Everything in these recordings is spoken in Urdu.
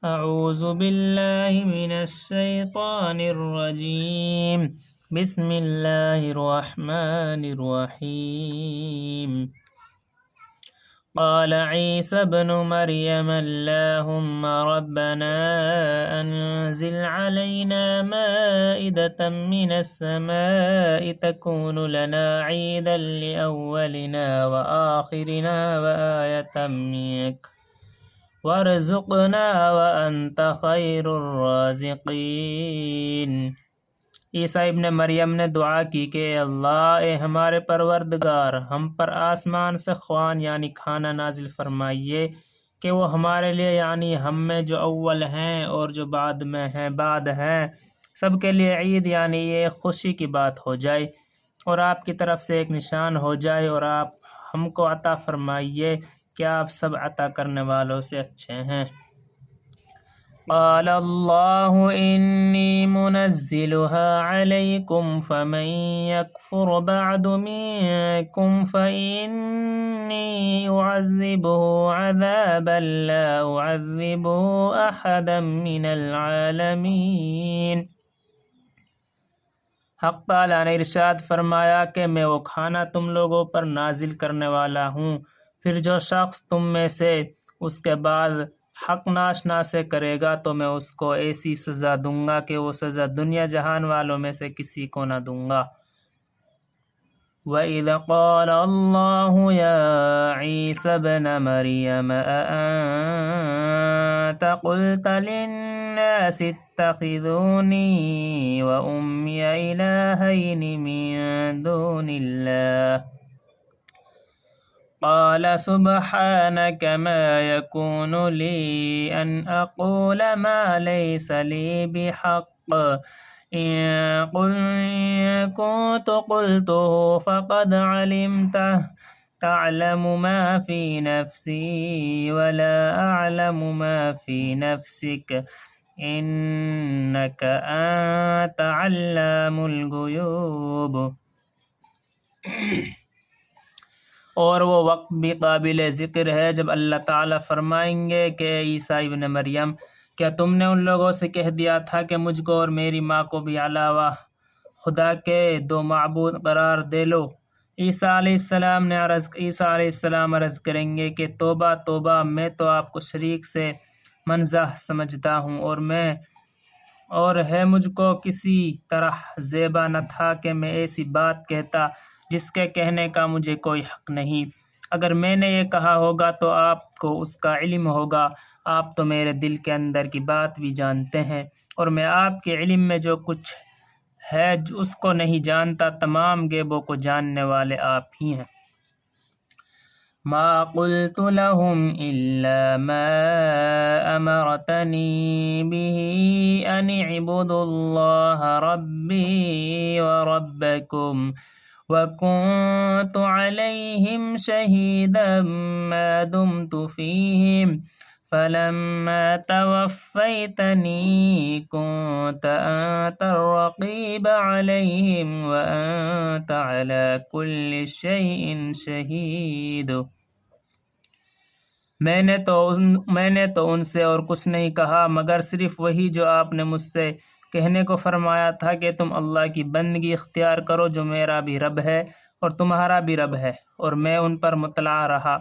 اعوذ باللہ من الشیطان الرجیم بسم اللہ الرحمن الرحیم قال عيسى ابن مريم اللهم ربنا أنزل علينا مائدة من السماء تكون لنا عيدا لأولنا وآخرنا وآية منك وارزقنا وأنت خير الرازقين۔ عیسیٰ ابن مریم نے دعا کی کہ اے اللہ، اے ہمارے پروردگار، ہم پر آسمان سے خوان یعنی کھانا نازل فرمائیے کہ وہ ہمارے لیے یعنی ہم میں جو اول ہیں اور جو بعد میں ہیں بعد ہیں سب کے لیے عید یعنی یہ خوشی کی بات ہو جائے اور آپ کی طرف سے ایک نشان ہو جائے، اور آپ ہم کو عطا فرمائیے کہ آپ سب عطا کرنے والوں سے اچھے ہیں۔ قال اللہ انی منزلها علیکم فمن یکفر بعد منکم فإنی اعذبه عذابا لا اعذبه احدا من العالمین۔ حق تعالیٰ نے ارشاد فرمایا کہ میں وہ کھانا تم لوگوں پر نازل کرنے والا ہوں، پھر جو شخص تم میں سے اس کے بعد حق ناشنا سے کرے گا تو میں اس کو ایسی سزا دوں گا کہ وہ سزا دنیا جہان والوں میں سے کسی کو نہ دوں گا۔ وَإِذْ قَالَ اللَّهُ يَا عِيسَى ابْنَ مَرْيَمَ أَأَنْتَ قُلْتَ لِلنَّاسِ اتَّخِذُونِي وَأُمِّيَ إِلَٰهَيْنِ مِن دُونِ اللَّهِ قال سبحانك ما يكون لي أن أقول ما ليس لي بحق إن كنت قلته فقد علمته تعلم ما في نفسي ولا أعلم ما في نفسك إنك أنت علام الغيوب۔ اور وہ وقت بھی قابل ذکر ہے جب اللہ تعالیٰ فرمائیں گے کہ عیسیٰ ابن مریم، کیا تم نے ان لوگوں سے کہہ دیا تھا کہ مجھ کو اور میری ماں کو بھی علاوہ خدا کے دو معبود قرار دے لو؟ عیسیٰ علیہ السلام عرض کریں گے کہ توبہ توبہ، میں تو آپ کو شریک سے منزہ سمجھتا ہوں، اور ہے مجھ کو کسی طرح زیبا نہ تھا کہ میں ایسی بات کہتا جس کے کہنے کا مجھے کوئی حق نہیں۔ اگر میں نے یہ کہا ہوگا تو آپ کو اس کا علم ہوگا، آپ تو میرے دل کے اندر کی بات بھی جانتے ہیں، اور میں آپ کے علم میں جو کچھ ہے اس کو نہیں جانتا، تمام غیبوں کو جاننے والے آپ ہی ہیں۔ ما قلت لهم إلا ما أمرتني به أن اعبدوا الله ربي وربكم وكنت عليهم شهيدا ما دمت فيهم فلما توفيتني كنت أنت الرقيب عليهم وأنت على كل شيء شهيد۔ میں نے تو ان سے اور کچھ نہیں کہا مگر صرف وہی جو آپ نے مجھ سے کہنے کو فرمایا تھا کہ تم اللہ کی بندگی اختیار کرو جو میرا بھی رب ہے اور تمہارا بھی رب ہے، اور میں ان پر مطلع رہا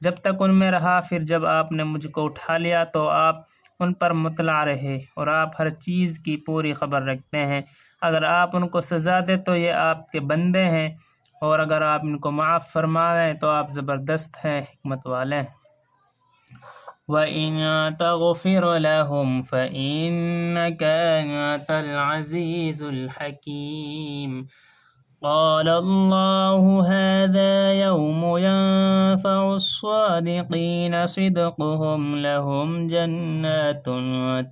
جب تک ان میں رہا، پھر جب آپ نے مجھ کو اٹھا لیا تو آپ ان پر مطلع رہے، اور آپ ہر چیز کی پوری خبر رکھتے ہیں۔ اگر آپ ان کو سزا دیں تو یہ آپ کے بندے ہیں، اور اگر آپ ان کو معاف فرما دیں تو آپ زبردست ہیں، حکمت والے ہیں۔ وَإِن تَغْفِرْ لَهُمْ فَإِنَّكَ أَنْتَ الْعَزِيزُ الْحَكِيمُ۔ قال الله هذا يوم ينفع الصادقين صدقهم لهم جنات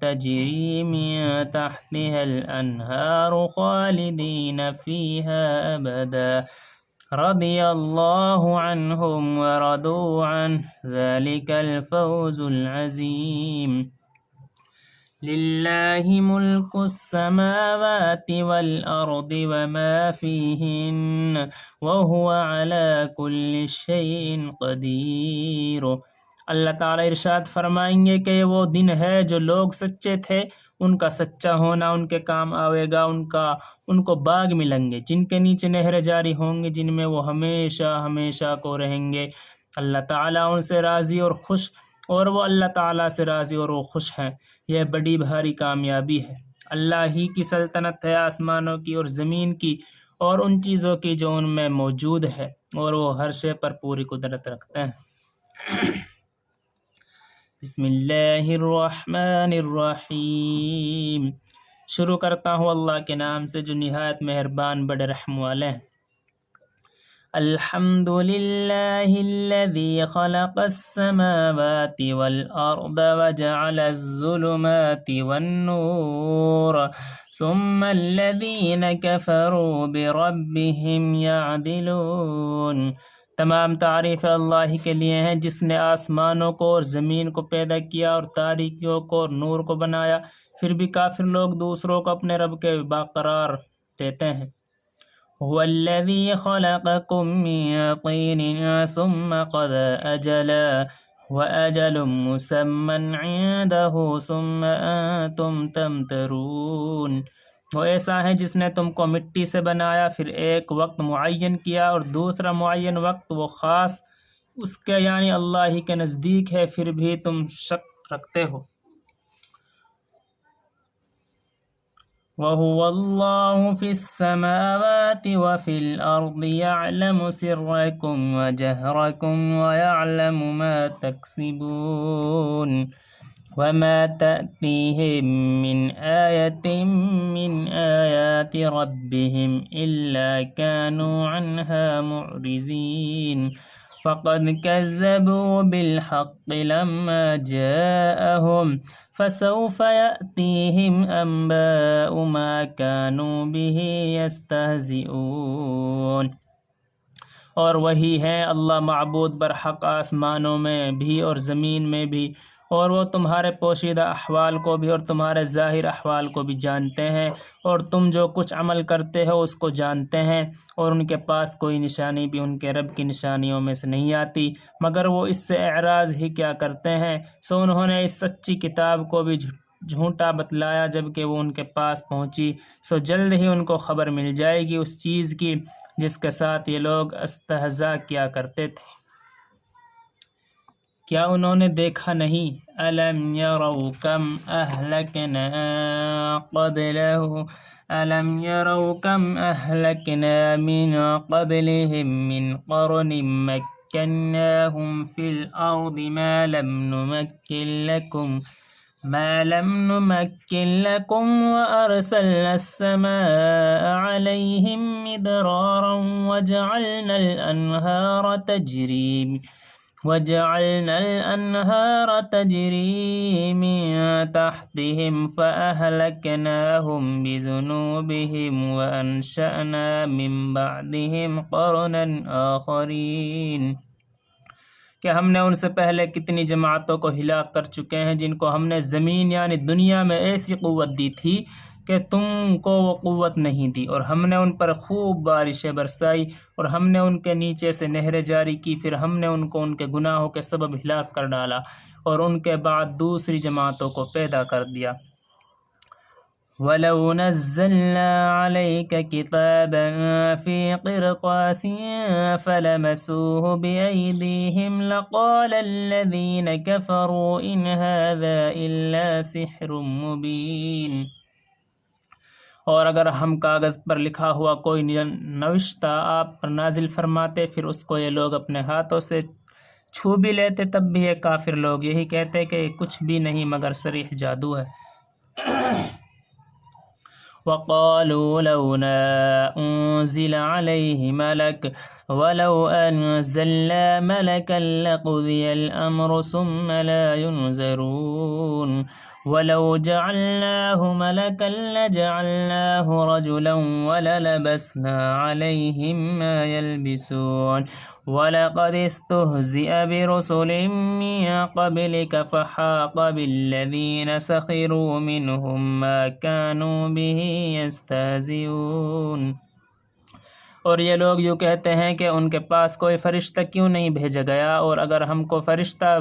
تجري من تحتها الأنهار خالدين فيها أبدا رضي الله عنهم ورضوا عنه ذلك الفوز العظيم۔ للہ ملک السماوات والارض وما فیہن وهو على كل شيء قدیر۔ اللہ تعالیٰ ارشاد فرمائیں گے کہ وہ دن ہے جو لوگ سچے تھے ان کا سچا ہونا ان کے کام آئے گا، ان کو باغ ملیں گے جن کے نیچے نہریں جاری ہوں گی، جن میں وہ ہمیشہ ہمیشہ کو رہیں گے۔ اللہ تعالیٰ ان سے راضی اور خوش، اور وہ اللہ تعالیٰ سے راضی اور وہ خوش ہیں۔ یہ بڑی بھاری کامیابی ہے۔ اللہ ہی کی سلطنت ہے آسمانوں کی اور زمین کی اور ان چیزوں کی جو ان میں موجود ہے، اور وہ ہر شے پر پوری قدرت رکھتے ہیں۔ بسم اللہ الرحمن الرحیم۔ شروع کرتا ہوں اللہ کے نام سے جو نہایت مہربان بڑے رحم والے ہیں۔ الحمد للہ الذی خلق السماوات والارض وجعل الظلمات والنور ثم الذین کفروا بربهم یعدلون۔ تمام تعریف اللہ کے لیے ہیں جس نے آسمانوں کو اور زمین کو پیدا کیا اور تاریکیوں کو اور نور کو بنایا، پھر بھی کافر لوگ دوسروں کو اپنے رب کے قرار دیتے ہیں۔ هو الذي خلقكم من طين ثم قضى أجلا وأجل مسمى عنده ثم أنتم تمترون۔ وہ ایسا ہے جس نے تم کو مٹی سے بنایا، پھر ایک وقت معین کیا اور دوسرا معین وقت وہ خاص اس کے یعنی اللہ ہی کے نزدیک ہے، پھر بھی تم شک رکھتے ہو۔ وَهُوَ اللَّهُ فِي السَّمَاوَاتِ وَفِي الْأَرْضِ يَعْلَمُ سِرَّكُمْ وَجَهْرَكُمْ وَيَعْلَمُ مَا تَكْسِبُونَ وَمَا تَأْتِيهِم مِّنْ آيَةٍ مِّنْ آيَاتِ رَبِّهِمْ إِلَّا كَانُوا عَنْهَا مُعْرِضِينَ فَقَدْ كَذَّبُوا بِالْحَقِّ لَمَّا جَاءَهُمْ فَسَوْفَ يَأْتِيهِمْ أَنبَاءُ مَا كَانُوا بِهِ يَسْتَهْزِئُونَ۔ اور وہی ہے اللہ معبود برحق آسمانوں میں بھی اور زمین میں بھی، اور وہ تمہارے پوشیدہ احوال کو بھی اور تمہارے ظاہر احوال کو بھی جانتے ہیں، اور تم جو کچھ عمل کرتے ہو اس کو جانتے ہیں، اور ان کے پاس کوئی نشانی بھی ان کے رب کی نشانیوں میں سے نہیں آتی مگر وہ اس سے اعراض ہی کیا کرتے ہیں۔ سو انہوں نے اس سچی کتاب کو بھی جھوٹا بتلایا جبکہ وہ ان کے پاس پہنچی، سو جلد ہی ان کو خبر مل جائے گی اس چیز کی جس کے ساتھ یہ لوگ استہزاء کیا کرتے تھے۔ کیا انہوں نے دیکھا نہیں؟ أَلَمْ يَرَوْا كَمْ أَهْلَكْنَا مِنْ قَبْلِهِمْ مِنْ قَرْنٍ مَكَّنَّاهُمْ فِي الْأَرْضِ ما لم نمكن لكم وأرسلنا السماء عليهم مدرارا وجعلنا الأنهار تجري من تحتهم فأهلكناهم بذنوبهم وأنشأنا من بعدهم قرنا آخرين۔ کہ ہم نے ان سے پہلے کتنی جماعتوں کو ہلاک کر چکے ہیں جن کو ہم نے زمین یعنی دنیا میں ایسی قوت دی تھی کہ تم کو وہ قوت نہیں دی، اور ہم نے ان پر خوب بارشیں برسائی اور ہم نے ان کے نیچے سے نہریں جاری کی، پھر ہم نے ان کو ان کے گناہوں کے سبب ہلاک کر ڈالا اور ان کے بعد دوسری جماعتوں کو پیدا کر دیا۔ وَلَوْ نَزَّلْنَا عَلَيْكَ كِتَابًا فِي قِرْطَاسٍ فَلَمَسُوهُ بِأَيْدِيهِمْ لَقَالَ الَّذِينَ كَفَرُوا إِنْ هَذَا إِلَّا سِحْرٌ مُبِينٌ۔ اور اگر ہم کاغذ پر لکھا ہوا کوئی نوشتہ آپ پر نازل فرماتے پھر اس کو یہ لوگ اپنے ہاتھوں سے چھو بھی لیتے تب بھی یہ کافر لوگ یہی کہتے کہ یہ کچھ بھی نہیں مگر صریح جادو ہے۔ وَقَالُوا لَوْلَا أُنزِلَ عَلَيْهِ مَلَكٌ وَلَوْ أَنزَلْنَا مَلَكًا لَقُضِيَ الْأَمْرُ ثُمَّ لَا يُنظَرُونَ وَلَوْ جَعَلْنَاهُ مَلَكًا لَجَعَلْنَاهُ رَجُلًا وَلَلَبَسْنَا عَلَيْهِمْ مَا يَلْبِسُونَ وَلَقَدِ اسْتُهْزِئَ بِرُسُلٍ مِّن قَبْلِكَ فَحَاقَ بِالَّذِينَ سَخِرُوا مِنْهُم مَّا كَانُوا بِهِ يَسْتَهْزِئُونَ۔ اور یہ لوگ یوں کہتے ہیں کہ ان کے پاس کوئی فرشتہ کیوں نہیں بھیجا گیا، اور اگر ہم کو فرشتہ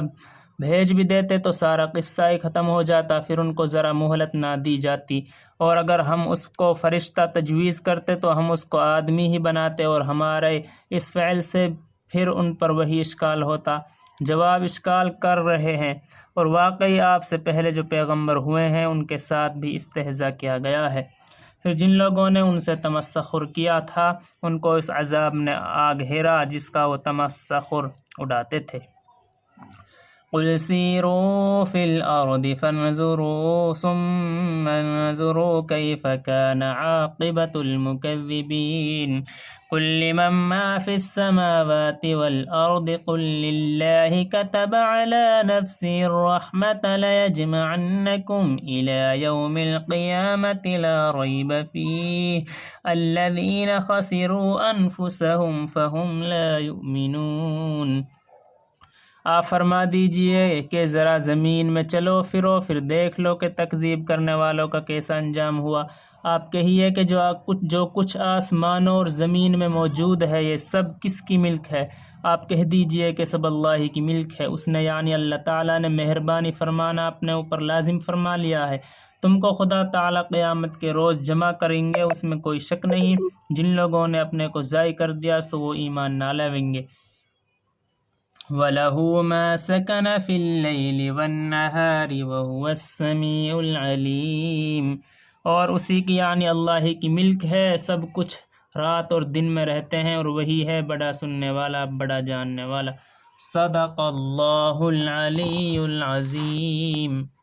بھیج بھی دیتے تو سارا قصہ ہی ختم ہو جاتا، پھر ان کو ذرا مہلت نہ دی جاتی، اور اگر ہم اس کو فرشتہ تجویز کرتے تو ہم اس کو آدمی ہی بناتے، اور ہمارے اس فعل سے پھر ان پر وہی اشکال ہوتا۔ جواب: اشکال کر رہے ہیں، اور واقعی آپ سے پہلے جو پیغمبر ہوئے ہیں ان کے ساتھ بھی استہزاء کیا گیا ہے۔ پھر جن لوگوں نے ان سے تمسخر کیا تھا ان کو اس عذاب نے آ گھیرا جس کا وہ تمسخر اڑاتے تھے۔ قُلْ سِيرُوا فِي الْأَرْضِ فَانظُرُوا ثُمَّ انظُرُوا كَيْفَ كَانَ عَاقِبَةُ الْمُكَذِّبِينَ قُلْ لِمَن مَّا فِي السَّمَاوَاتِ وَالْأَرْضِ قُل لِّلَّهِ كَتَبَ عَلَىٰ نَفْسِهِ الرَّحْمَةَ لَيَجْمَعَنَّكُمْ إِلَىٰ يَوْمِ الْقِيَامَةِ لَا رَيْبَ فِيهِ الَّذِينَ خَسِرُوا أَنفُسَهُمْ فَهُمْ لَا يُؤْمِنُونَ۔ آپ فرما دیجئے کہ ذرا زمین میں چلو پھرو، پھر دیکھ لو کہ تکذیب کرنے والوں کا کیسا انجام ہوا۔ آپ کہیے کہ جو کچھ آسمانوں اور زمین میں موجود ہے یہ سب کس کی ملک ہے؟ آپ کہہ دیجئے کہ سب اللہ ہی کی ملک ہے۔ اس نے یعنی اللہ تعالیٰ نے مہربانی فرمانا اپنے اوپر لازم فرما لیا ہے۔ تم کو خدا تعالیٰ قیامت کے روز جمع کریں گے، اس میں کوئی شک نہیں۔ جن لوگوں نے اپنے کو ضائع کر دیا سو وہ ایمان نہ لائیں گے۔ وَلَهُ مَا سَكَنَ فِي اللَّيْلِ وَالنَّهَارِ وَهُوَ السَّمِيعُ الْعَلِيمُ۔ اور اسی کی یعنی اللہ ہی کی ملک ہے، سب کچھ رات اور دن میں رہتے ہیں، اور وہی ہے بڑا سننے والا بڑا جاننے والا۔ صدق اللہ العلی العظیم۔